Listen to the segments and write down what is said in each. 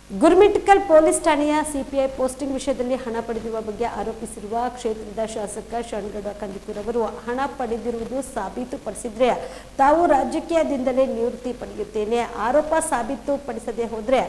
Gurmitkal police ಠಾಣೆಯ CPI posting ವಿಷಯದಲ್ಲಿ ಹಣ ಪಡೆದಿರುವ ಬಗ್ಗೆ ಆರೋಪಿಸಿರುವ ಕ್ಷೇತ್ರದ ಶಾಸಕ ಶರಣಗೌಡ ಕಂದಕೂರ್ ಅವರು ಹಣ ಪಡೆದಿರುವುದು ಸಾಬೀತುಪಡಿಸಿದ್ರೆ ತಾವು ರಾಜಕೀಯದಿಂದಲೇ ನಿವೃತ್ತಿ ಪಡೆಯುತ್ತೇನೆ, ಆರೋಪ ಸಾಬೀತುಪಡಿಸದೆ ಹೋದರೆ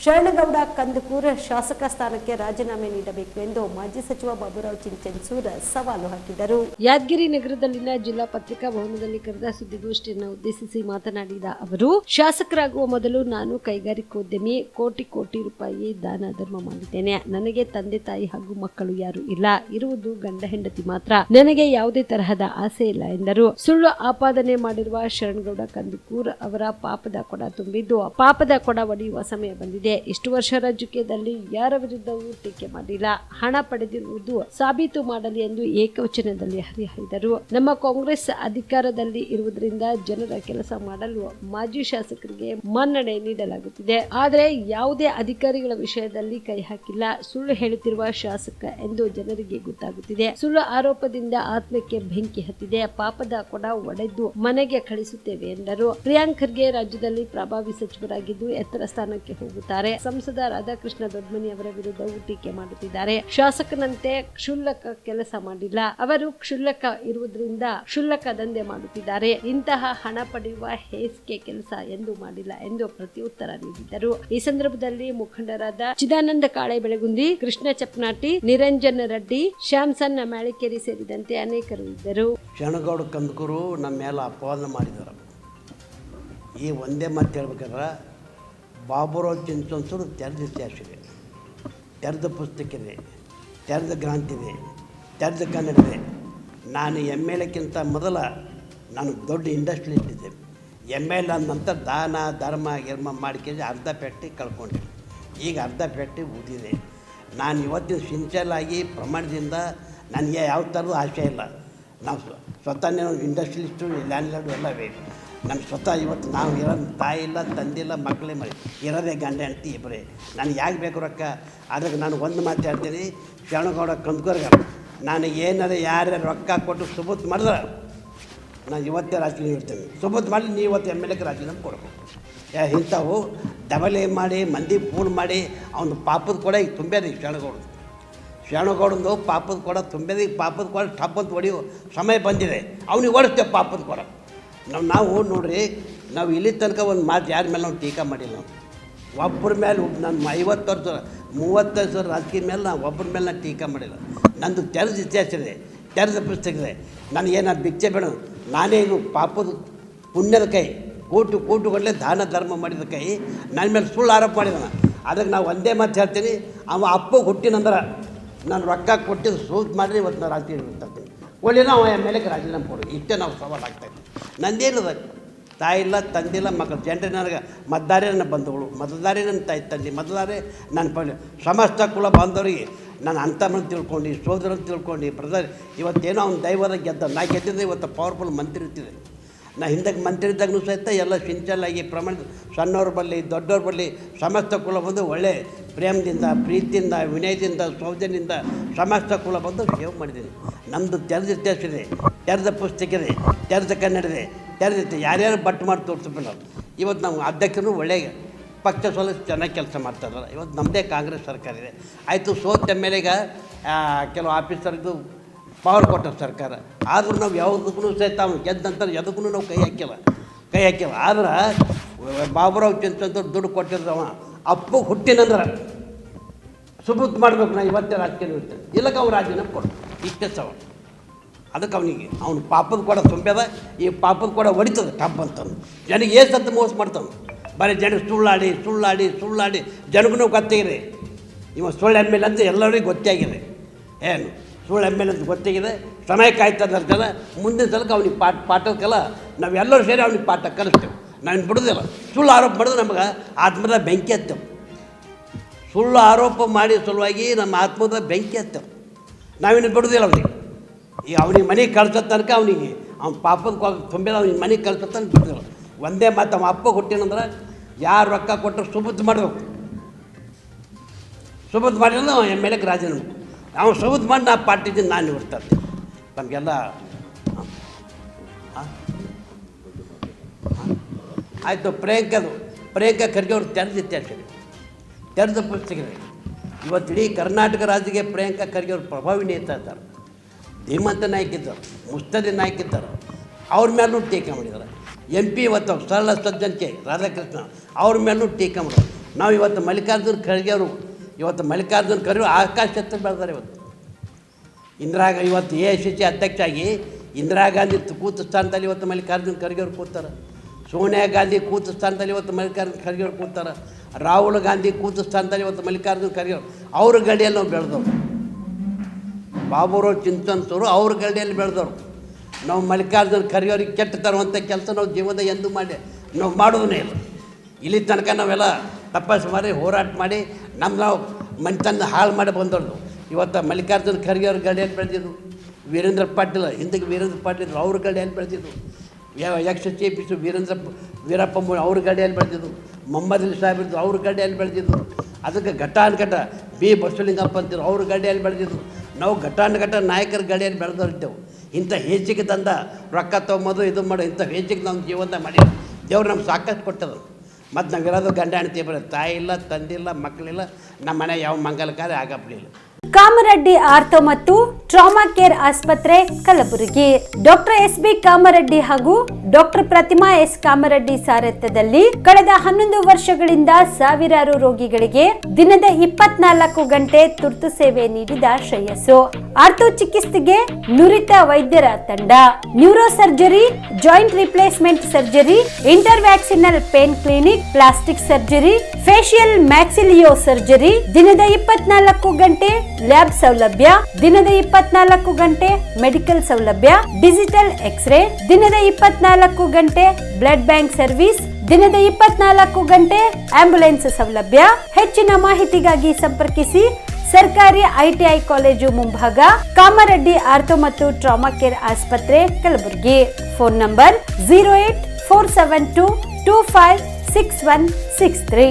ಶರಣಗೌಡ ಕಂದಕೂರ್ ಶಾಸಕ ಸ್ಥಾನಕ್ಕೆ ರಾಜೀನಾಮೆ ನೀಡಬೇಕು ಎಂದು ಮಾಜಿ ಸಚಿವ ಬಾಬುರಾವ್ ಚಿಂಚನ್ಸೂರ್ ಸವಾಲು ಹಾಕಿದರು. ಯಾದಗಿರಿ ನಗರದಲ್ಲಿನ ಜಿಲ್ಲಾ ಪತ್ರಿಕಾ ಭವನದಲ್ಲಿ ಕರೆದ ಸುದ್ದಿಗೋಷ್ಠಿಯನ್ನು ಉದ್ದೇಶಿಸಿ ಮಾತನಾಡಿದ ಅವರು, ಶಾಸಕರಾಗುವ ಮೊದಲು ನಾನು ಕೈಗಾರಿಕೋದ್ಯಮಿ, ಕೋಟಿ ರೂಪಾಯಿ ದಾನ ಧರ್ಮ ಮಾಡಿದ್ದೇನೆ. ನನಗೆ ತಂದೆ ತಾಯಿ ಹಾಗೂ ಮಕ್ಕಳು ಯಾರು ಇಲ್ಲ, ಇರುವುದು ಗಂಡ ಹೆಂಡತಿ ಮಾತ್ರ. ನನಗೆ ಯಾವುದೇ ತರಹದ ಆಸೆ ಇಲ್ಲ ಎಂದರು. ಸುಳ್ಳು ಆಪಾದನೆ ಮಾಡಿರುವ ಶರಣಗೌಡ ಕಂದಕೂರ್ ಅವರ ಪಾಪದ ಕೊಡ ತುಂಬಿದ್ದು, ಪಾಪದ ಕೊಡ ಒಡೆಯುವ ಸಮಯ ಬಂದಿದೆ. ಇಷ್ಟು ವರ್ಷ ರಾಜಕೀಯದಲ್ಲಿ ಯಾರ ವಿರುದ್ಧವೂ ಟೀಕೆ ಮಾಡಿಲ್ಲ. ಹಣ ಪಡೆದಿರುವುದು ಸಾಬೀತು ಮಾಡಲಿ ಎಂದು ಏಕವಚನದಲ್ಲಿ ಹರಿಹಾಯ್ದರು. ನಮ್ಮ ಕಾಂಗ್ರೆಸ್ ಅಧಿಕಾರದಲ್ಲಿ ಇರುವುದರಿಂದ ಜನರ ಕೆಲಸ ಮಾಡಲು ಮಾಜಿ ಶಾಸಕರಿಗೆ ಮನ್ನಣೆ ನೀಡಲಾಗುತ್ತಿದೆ. ಆದರೆ ಯಾವುದೇ ಅಧಿಕಾರಿಗಳ ವಿಷಯದಲ್ಲಿ ಕೈ ಹಾಕಿಲ್ಲ. ಸುಳ್ಳು ಹೇಳುತ್ತಿರುವ ಶಾಸಕ ಎಂದು ಜನರಿಗೆ ಗೊತ್ತಾಗುತ್ತಿದೆ. ಸುಳ್ಳು ಆರೋಪದಿಂದ ಆತ್ಮಕ್ಕೆ ಬೆಂಕಿ ಹತ್ತಿದೆ. ಪಾಪದ ಕೊಡ ಒಡೆದು ಮನೆಗೆ ಕಳಿಸುತ್ತೇವೆ ಎಂದರು. ಪ್ರಿಯಾಂಕ್ ಖರ್ಗೆ ರಾಜ್ಯದಲ್ಲಿ ಪ್ರಭಾವಿ ಸಚಿವರಾಗಿದ್ದು ಎತ್ತರ ಸ್ಥಾನಕ್ಕೆ ಹೋಗುತ್ತಾರೆ. ಸಂಸದ ರಾಧಾಕೃಷ್ಣ ದೊಡ್ಮನಿ ಅವರ ವಿರುದ್ಧವೂ ಟೀಕೆ ಮಾಡುತ್ತಿದ್ದಾರೆ. ಶಾಸಕನಂತೆ ಕ್ಷುಲ್ಲಕ ಕೆಲಸ ಮಾಡಿಲ್ಲ. ಅವರು ಕ್ಷುಲ್ಲಕ ಇರುವುದರಿಂದ ಕ್ಷುಲ್ಲಕ ದಂಧೆ ಮಾಡುತ್ತಿದ್ದಾರೆ. ಇಂತಹ ಹಣ ಪಡೆಯುವ ಹೇಸಿಗೆ ಕೆಲಸ ಎಂದು ಮಾಡಿಲ್ಲ ಎಂದು ಪ್ರತ್ಯುತ್ತರ ನೀಡಿದರು. ಈ ಸಂದರ್ಭದಲ್ಲಿ ಮುಖಂಡರಾದ ಚಿದಾನಂದ ಕಾಳೆ ಬೆಳಗುಂದಿ, ಕೃಷ್ಣ ಚಪ್ನಾಟಿ, ನಿರಂಜನ್ ರೆಡ್ಡಿ, ಶ್ಯಾಮ್ಸನ್ ಮ್ಯಾಳಿಕೇರಿ ಸೇರಿದಂತೆ ಅನೇಕರು ಇದ್ದರು. ಶರಣಗೌಡ ಕಂದಕೂರು ನಮ್ಮ ಮೇಲೆ ಅಪವಾದ ಮಾಡಿದ್ದಾರೆ. ಈ ಒಂದೇ ಮಾತು ಹೇಳ್ಬೇಕಾದ್ರೆ ಬಾಬುರಾವ್ ಚಿಂಚನ್ಸೂರು ತೆರೆದ ಇತಿಹಾಸ ಇದೆ, ತೆರೆದ ಪುಸ್ತಕ ಇದೆ, ತೆರೆದ ಗ್ರಂಥ ಇದೆ, ತೆರೆದ ಕನ್ನಡ ಇದೆ. ನಾನು MLAಕ್ಕಿಂತ ಮೊದಲ ನಾನು ದೊಡ್ಡ ಇಂಡಸ್ಟ್ರಿಲಿಸ್ಟ್ ಇದ್ದೆ. ML ಆದ ನಂತರ ದಾನ ಧರ್ಮ ಗಿರ್ಮ ಮಾಡ್ಕೊಂಡು ಅರ್ಧ ಪೆಟ್ಟಿ ಕಳ್ಕೊಂಡೆ. ಈಗ ಅರ್ಧ ಪೆಟ್ಟಿ ಉಳಿದಿದೆ. ನಾನು ಇವತ್ತಿನ ಸಿನ್ಸಿಯರಾಗಿ ಪ್ರಮಾಣದಿಂದ ನನಗೆ ಯಾವ ಥರದ ಆಸೆ ಇಲ್ಲ. ನಾವು ಸ್ವತಃ ಇಂಡಸ್ಟ್ರಿಲಿಸ್ಟು, ಲ್ಯಾಂಡ್ಲಾರ್ಡು ಎಲ್ಲ ಬೇಕು. ನಮ್ಮ ಸ್ವತಃ ಇವತ್ತು ನಾವು ಇರೋ ತಾಯಿ ಇಲ್ಲ, ತಂದಿಲ್ಲ, ಮಕ್ಕಳೇ ಮಾಡಿ ಇರೋದೇ ಗಂಡ ಹೆಂಡತಿ ಇಬ್ಬರೇ. ನನಗೆ ಯಾಕೆ ಬೇಕು ರೊಕ್ಕ? ಅದಕ್ಕೆ ನಾನು ಒಂದು ಮಾತು ಹೇಳ್ತೀನಿ, ಶರಣಗೌಡ ಕಂದಕೂರ್ಗೆ ನನಗೆ ಏನಾರ ಯಾರ್ಯಾರು ರೊಕ್ಕ ಕೊಟ್ಟು ಸುಬೂತ್ ಮಾಡಿದ್ರೆ ನಾನು ಇವತ್ತೇ ರಾಜಕೀಯ ಇರ್ತೇನೆ. ಸುಬೂತ್ ಮಾಡಿ ನೀವು ಇವತ್ತು MLAಕ್ಕೆ ರಾಜೀನಾಮೆ ಕೊಡಬೇಕು. ಇಂಥವು ಡಬಲ್ ಮಾಡಿ ಮಂದಿ ಫೋನ್ ಮಾಡಿ ಅವನು ಪಾಪದ ಕೊಡ ಈಗ ತುಂಬ್ಯಾದ. ಶರಣಗೌಡಂದು ಪಾಪದ ಕೊಡ ತುಂಬ್ಯಾದ. ಈಗ ಪಾಪದ ಕೊಡ ಟಪ್ ಅಂತ ಹೊಡೆಯೋ ಸಮಯ ಬಂದಿದೆ. ಅವನಿಗೆ ಓಡಿಸ್ತೇವೆ ಪಾಪದ ಕೊಡ. ನಾವು ನೋಡ್ರಿ, ನಾವು ಇಲ್ಲಿ ತನಕ ಒಂದು ಮಾತು ಯಾರ ಮೇಲೆ ನಾವು ಟೀಕಾ ಮಾಡಿಲ್ಲ. ನಾವು ಒಬ್ಬರ ಮೇಲೆ ನಾನು 50 ವರ್ಷ 35 ವರ್ಷ ರಾಜಕೀಯ ಮೇಲೆ ನಾವು ಒಬ್ಬರ ಮೇಲೆ ನಾನು ಟೀಕಾ ಮಾಡಿಲ್ಲ. ನಂದು ತೆರೆದ ಇತಿಹಾಸ ಇದೆ, ತೆರೆದ ಪುಸ್ತಕ ಇದೆ. ನನಗೇನು ಭಿಕ್ಷೆ ಬೇಡ. ನಾನೇ ಇದು ಪಾಪದ ಪುಣ್ಯದ ಕೈ, ಕೋಟುಗಟ್ಟಲೆ ದಾನ ಧರ್ಮ ಮಾಡಿದ ಕೈ ನನ್ನ ಮೇಲೆ ಸುಳ್ಳು ಆರೋಪ ಮಾಡಿದಾನ. ಅದಕ್ಕೆ ನಾವು ಒಂದೇ ಮಾತು ಹೇಳ್ತೀನಿ, ಅವ ಅಪ್ಪ ಹುಟ್ಟಿನಂದ್ರೆ ನಾನು ರೊಕ್ಕ ಕೊಟ್ಟಿದ್ದು ಸೂಟ್ ಮಾಡಿರಿ ಇವತ್ತು ನಾನು ರಾಜಕೀಯ ಇರ್ತೀನಿ. ಒಳ್ಳೆ ನಾವು MLAಕ್ಕೆ ರಾಜೀನಾಮೆ ಕೊಡು. ಇಷ್ಟೇ ನಾವು ಸವಾಲು ಆಗ್ತಾಯಿದ್ವಿ. ನಂದೇನದ ತಾಯಿ ಇಲ್ಲ, ತಂದಿಲ್ಲ, ಮಕ್ಕಳು ಜನರೇ ನನಗೆ ಮತದಾರೇ ನನ್ನ ಬಂಧುಗಳು, ಮತದಾರೇ ನನ್ನ ತಾಯಿ ತಂದೆ, ಮತದಾರೇ ನನ್ನ ಪಳ್ಳಿ ಸಮಸ್ತ ಕುಲ ಬಾಂಧವರಿಗೆ ನಾನು ಅಂತಮನ್ನು ತಿಳ್ಕೊಂಡು, ಸೋದರನ್ನು ತಿಳ್ಕೊಂಡು, ಬ್ರದರ್ ಇವತ್ತೇನೋ ಅವ್ನು ದೈವದ ಗೆದ್ದ. ನಾ ಗೆದ್ದಿದ್ದೆ ಇವತ್ತು ಪವರ್ಫುಲ್ ಮಂತ್ರಿ ಇರ್ತಿದೆ. ನಾ ಹಿಂದಕ್ಕೆ ಮಂತ್ರಿ ಇದ್ದಾಗೂ ಸಹಿತ ಎಲ್ಲ ಸಿನ್ಸಿಯರಾಗಿ ಪ್ರಮಾಣ ಸಣ್ಣವ್ರ ಬರಲಿ ದೊಡ್ಡವ್ರ ಬರಲಿ ಸಮಸ್ತ ಕುಲ ಬಂದು ಒಳ್ಳೆ ಪ್ರೇಮದಿಂದ, ಪ್ರೀತಿಯಿಂದ, ವಿನಯದಿಂದ, ಸೌಜನ್ಯದಿಂದ ಸಮಸ್ತ ಕುಲ ಬಂದು ಸೇವೆ ಮಾಡಿದ್ದೀನಿ. ನಮ್ಮದು ತೆರೆದ ಇತಿಹಾಸ ಇದೆ, ತೆರೆದ ಪುಸ್ತಕ ಇದೆ, ತೆರೆದ ಕನ್ನಡ ಇದೆ, ತೆರೆದಿತ್ತು. ಯಾರ್ಯಾರು ಬಟ್ಟು ಮಾಡಿ ತೋರಿಸ್ಬಿಲ್ಲ. ಇವತ್ತು ನಾವು ಅಧ್ಯಕ್ಷರು ಒಳ್ಳೆಯ ಪಕ್ಷ ಸ್ವಲ್ಪ ಚೆನ್ನಾಗಿ ಕೆಲಸ ಮಾಡ್ತಾರಲ್ಲ. ಇವತ್ತು ನಮ್ಮದೇ ಕಾಂಗ್ರೆಸ್ ಸರ್ಕಾರ ಇದೆ. ಆಯಿತು, ಸೋತ MLAಗೆ ಕೆಲವು ಆಫೀಸರ್ದು ಪವರ್ ಕೊಟ್ಟ ಸರ್ಕಾರ. ಆದರೂ ನಾವು ಯಾವುದಕ್ಕೂ ಸಹಿತ ಅವ್ನು ಗೆದ್ದ ನಂತರ ಎದಕ್ಕೂ ನಾವು ಕೈ ಹಾಕಿಲ್ಲ. ಆದ್ರೆ ಬಾಬುರಾವ್ ಚಿಂಚನ್ಸೂರು ದುಡ್ಡು ಕೊಟ್ಟಿದ್ದವ ಅಪ್ಪ ಹುಟ್ಟಿನಂದ್ರೆ ಸುಬೂತ್ ಮಾಡಬೇಕು. ನಾನು ಇವತ್ತೇ ರಾಜಕೀಯ ಇರ್ತೇನೆ, ಇಲ್ಲಕ್ಕೆ ಅವ್ನು ರಾಜೀನಾಮೆ ಕೊಡು. ಇಷ್ಟೇ ಸವಾಲು. ಅದಕ್ಕೆ ಅವನು ಪಾಪದ ಕೊಡ ತುಂಬ್ಯದ. ಈ ಪಾಪದ ಕೊಡ ಹೊಡಿತದೆ ಟಪ್ ಅಂತಂದು ಜನಕ್ಕೆ ಏಸತ್ತು ಮೋಸ ಮಾಡ್ತಾನೆ. ಬರೀ ಜನಕ್ಕೆ ಸುಳ್ಳಾಡಿ ಜನಗೂ ಗೊತ್ತಾಗಿದೆ. ಇವ ಸುಳ್ಳು MLA ಅಂತ ಎಲ್ಲರಿಗೂ ಗೊತ್ತಾಗಿದೆ. ಏನು ಸುಳ್ಳು MLA ಅಂತ ಗೊತ್ತಾಗಿದೆ. ಸಮಯ ಕಾಯ್ತದ ಜನ. ಮುಂದಿನ ಸಲಕ್ಕೆ ಅವ್ನಿಗೆ ಪಾಠಕ್ಕೆಲ್ಲ ನಾವೆಲ್ಲರೂ ಸೇರಿ ಅವ್ನಿಗೆ ಪಾಠ ಕಲಿಸ್ತೇವೆ. ನಾನು ಬಿಡೋದಿಲ್ಲ. ಸುಳ್ಳು ಆರೋಪ ಮಾಡಿದ್ರೆ ನಮಗೆ ಆತ್ಮದ ಬೆಂಕಿ ಹತ್ತೇವೆ. ಸುಳ್ಳು ಆರೋಪ ಮಾಡಿ ಸಲುವಾಗಿ ನಮ್ಮ ಆತ್ಮದ ಬೆಂಕಿ ಹತ್ತೇವೆ. ನಾವಿನ್ನು ಬಿಡೋದಿಲ್ಲ ಅವನಿಗೆ. ಈಗ ಅವನಿಗೆ ಮನೆಗೆ ಕಳ್ಸೋ ತನಕ ಅವನಿಗೆ ಅವ್ನು ಪಾಪದ ತುಂಬಿದ ಅವ್ನಿಗೆ ಮನೆಗೆ ಕಳ್ಸೋ ತನಕ ಬಿಡೋದಿಲ್ಲ. ಒಂದೇ ಮಾತು, ಅವ ಅಪ್ಪ ಹುಟ್ಟಿನಂದ್ರೆ ಯಾರು ರೊಕ್ಕ ಕೊಟ್ಟರು ಸುಬೂತ್ ಮಾಡಬೇಕು. ಸುಬೂತ್ ಮಾಡಿದ್ರೆ ಅವ MLAಕ್ಕೆ ರಾಜೀನಾಮೆ. ಅವ್ನು ಸುಬೂತ್ ಮಾಡಿ ನಾ ಪಾರ್ಟಿದ್ದೀನಿ, ನಾನು ಇರ್ತಾರೆ ನಮಗೆಲ್ಲ. ಆಯಿತು, ಪ್ರಿಯಾಂಕ ಖರ್ಗೆ ಅವ್ರು ತೆರೆದ ಇತಿಹಾಸ ಇದೆ, ತೆರೆದ ಪುಸ್ತಕ ಇದೆ. ಇವತ್ತು ಇಡೀ ಕರ್ನಾಟಕ ರಾಜ್ಯಕ್ಕೆ ಪ್ರಿಯಾಂಕಾ ಖರ್ಗೆ ಅವರು ಪ್ರಭಾವಿ ನೇತಾ ಇದ್ದಾರೆ, ಧೀಮಂತ ನಾಯಕ ಇದ್ದಾರೆ, ಮುಸ್ತದಿ ನಾಯಕ ಇದ್ದಾರೆ, ಅವ್ರ ಮೇಲೂ ಟೀಕೆ ಮಾಡಿದ್ದಾರೆ. MP ಇವತ್ತು ಸರಳ ಸಜ್ಜನಿಕೆ ರಾಧಾಕೃಷ್ಣ ಅವ್ರ ಮೇಲೂ ಟೀಕೆ ಮಾಡೋರು. ನಾವು ಇವತ್ತು ಮಲ್ಲಿಕಾರ್ಜುನ ಖರ್ಗೆ ಅವರು ಮಲ್ಲಿಕಾರ್ಜುನ ಖರ್ಗೆ ಆಕಾಶ ಎತ್ತರ ಬೆಳೆದಾರೆ. ಇವತ್ತು AICC ಅಧ್ಯಕ್ಷ ಆಗಿ ಇಂದಿರಾ ಗಾಂಧಿ ಕೂತ ಸ್ಥಾನದಲ್ಲಿ ಇವತ್ತು ಮಲ್ಲಿಕಾರ್ಜುನ ಖರ್ಗೆ ಅವರು ಕೂತಾರೆ. ಸೋನಿಯಾ ಗಾಂಧಿ ಕೂತ ಸ್ಥಾನದಲ್ಲಿ ಇವತ್ತು ಮಲ್ಲಿಕಾರ್ಜುನ ಖರ್ಗೆ ಅವರು ಕೂತಾರೆ. ರಾಹುಲ್ ಗಾಂಧಿ ಕೂತ ಸ್ಥಾನದಲ್ಲಿ ಇವತ್ತು ಮಲ್ಲಿಕಾರ್ಜುನ ಖರ್ಗೆ ಅವ್ರ ಗಡಿಯಲ್ಲಿ ನಾವು ಬೆಳೆದವರು. ಬಾಬುರಾವ್ ಚಿಂತನ್ಸವರು ಅವ್ರ ಗಡಿಯಲ್ಲಿ ಬೆಳೆದವರು. ನಾವು ಮಲ್ಲಿಕಾರ್ಜುನ ಖರ್ಗೆ ಅವ್ರಿಗೆ ಕೆಟ್ಟ ತರುವಂಥ ಕೆಲಸ ನಾವು ಜೀವನದ ಎಂದು ನಾವು ಮಾಡೋದನ್ನೇ ಇಲ್ಲ. ಇಲ್ಲಿ ತನಕ ನಾವೆಲ್ಲ ತಪಸ್ಸು ಮಾಡಿ ಹೋರಾಟ ಮಾಡಿ ನಾವು ಮನೆತನ ಹಾಳು ಮಾಡಿ ಬಂದವರು. ಇವತ್ತು ಮಲ್ಲಿಕಾರ್ಜುನ ಖರ್ಗೆ ಅವ್ರ ಗಡಿಯಲ್ಲಿ ಬೆಳೆದಿದ್ದು. ವೀರೇಂದ್ರ ಪಾಟೀಲ್ ಹಿಂದಕ್ಕೆ ವೀರೇಂದ್ರ ಪಾಟೀಲ್ ಅವ್ರ ಗಡಿಯಲ್ಲಿ ಬೆಳೆದಿದ್ದು. ಎಕ್ಸ್ ವೀರಪ್ಪ ಅವ್ರ ಗಡಿಯಲ್ಲಿ ಬೆಳೆದಿದ್ದು. ಮೊಹಮ್ಮದ್ ಅಲಿ ಸಾಹೇಬ್ರದ್ದು ಅವ್ರ ಗಡಿಯಲ್ಲಿ ಬೆಳೆದಿದ್ದು. ಅದಕ್ಕೆ ಘಟಾನುಘಟ ಬಸವಲಿಂಗಪ್ಪ ಅಂತಿದ್ರು ಅವ್ರ ಗಡಿಯಲ್ಲಿ ಬೆಳೆದಿದ್ದು. ನಾವು ಘಟಾನುಘಟ ನಾಯಕರ ಗಡಿಯಲ್ಲಿ ಬೆಳೆದವರಿದ್ದೆವು. ಇಂಥ ಹೆಚ್ಚಿಗೆ ತಂದ ರೊಕ್ಕ ತೊಗೊಂಬೋದು ಇದು ಮಾಡೋ ಇಂಥ ಹೆಚ್ಚಿಗೆ ನಮ್ಮ ಜೀವನದಾಗ ಮಾಡಿ ದೇವ್ರು ನಮ್ಗೆ ಸಾಕಷ್ಟು ಕೊಟ್ಟದು. ಮತ್ತು ನಾವಿರೋದು ಗಂಡ ಹೆಂಡತಿ ಬರೋ ತಾಯಿ ಇಲ್ಲ, ತಂದಿಲ್ಲ, ಮಕ್ಕಳಿಲ್ಲ, ನಮ್ಮ ಮನೆ ಯಾವ ಮಂಗಲ ಕಾರ್ಯ ಆಗಪ್ಪಲಿಲ್ಲ. ಕಾಮರೆಡ್ಡಿ ಆರ್ಥೋ ಮತ್ತು ಟ್ರಾಮಾ ಕೇರ್ ಆಸ್ಪತ್ರೆ ಕಲಬುರಗಿ. ಡಾಕ್ಟರ್ SB ಕಾಮರೆಡ್ಡಿ ಹಾಗೂ ಡಾಕ್ಟರ್ ಪ್ರತಿಮಾ S ಕಾಮರೆಡ್ಡಿ ಸಾರಥ್ಯದಲ್ಲಿ ಕಳೆದ 11 ವರ್ಷಗಳಿಂದ ಸಾವಿರಾರು ರೋಗಿಗಳಿಗೆ ದಿನದ 24 ಗಂಟೆ ತುರ್ತು ಸೇವೆ ನೀಡಿದ ಶ್ರೇಯಸ್ಸು. ಆರ್ಥೋ ಚಿಕಿತ್ಸೆಗೆ ನುರಿತ ವೈದ್ಯರ ತಂಡ, neuro surgery, joint replacement surgery, interventional pain clinic, plastic surgery, facial maxillo surgery, ದಿನದ 24 ಗಂಟೆ ಲ್ಯಾಬ್ ಸೌಲಭ್ಯ, ದಿನದ 24 ಗಂಟೆ ಮೆಡಿಕಲ್ ಸೌಲಭ್ಯ, ಡಿಜಿಟಲ್ ಎಕ್ಸ್ರೇ, ದಿನದ 24 ಗಂಟೆ ಬ್ಲಡ್ ಬ್ಯಾಂಕ್ ಸರ್ವಿಸ್, ದಿನದ 24 ಗಂಟೆ ಆಂಬ್ಯುಲೆನ್ಸ್ ಸೌಲಭ್ಯ. ಹೆಚ್ಚಿನ ಮಾಹಿತಿಗಾಗಿ ಸಂಪರ್ಕಿಸಿ ಸರ್ಕಾರಿ ITI ಕಾಲೇಜು ಮುಂಭಾಗ, ಕಾಮರೆಡ್ಡಿ ಆರ್ಥೋ ಮತ್ತು ಟ್ರಾಮಾ ಕೇರ್ ಆಸ್ಪತ್ರೆ ಕಲಬುರಗಿ. Phone number 084722566163.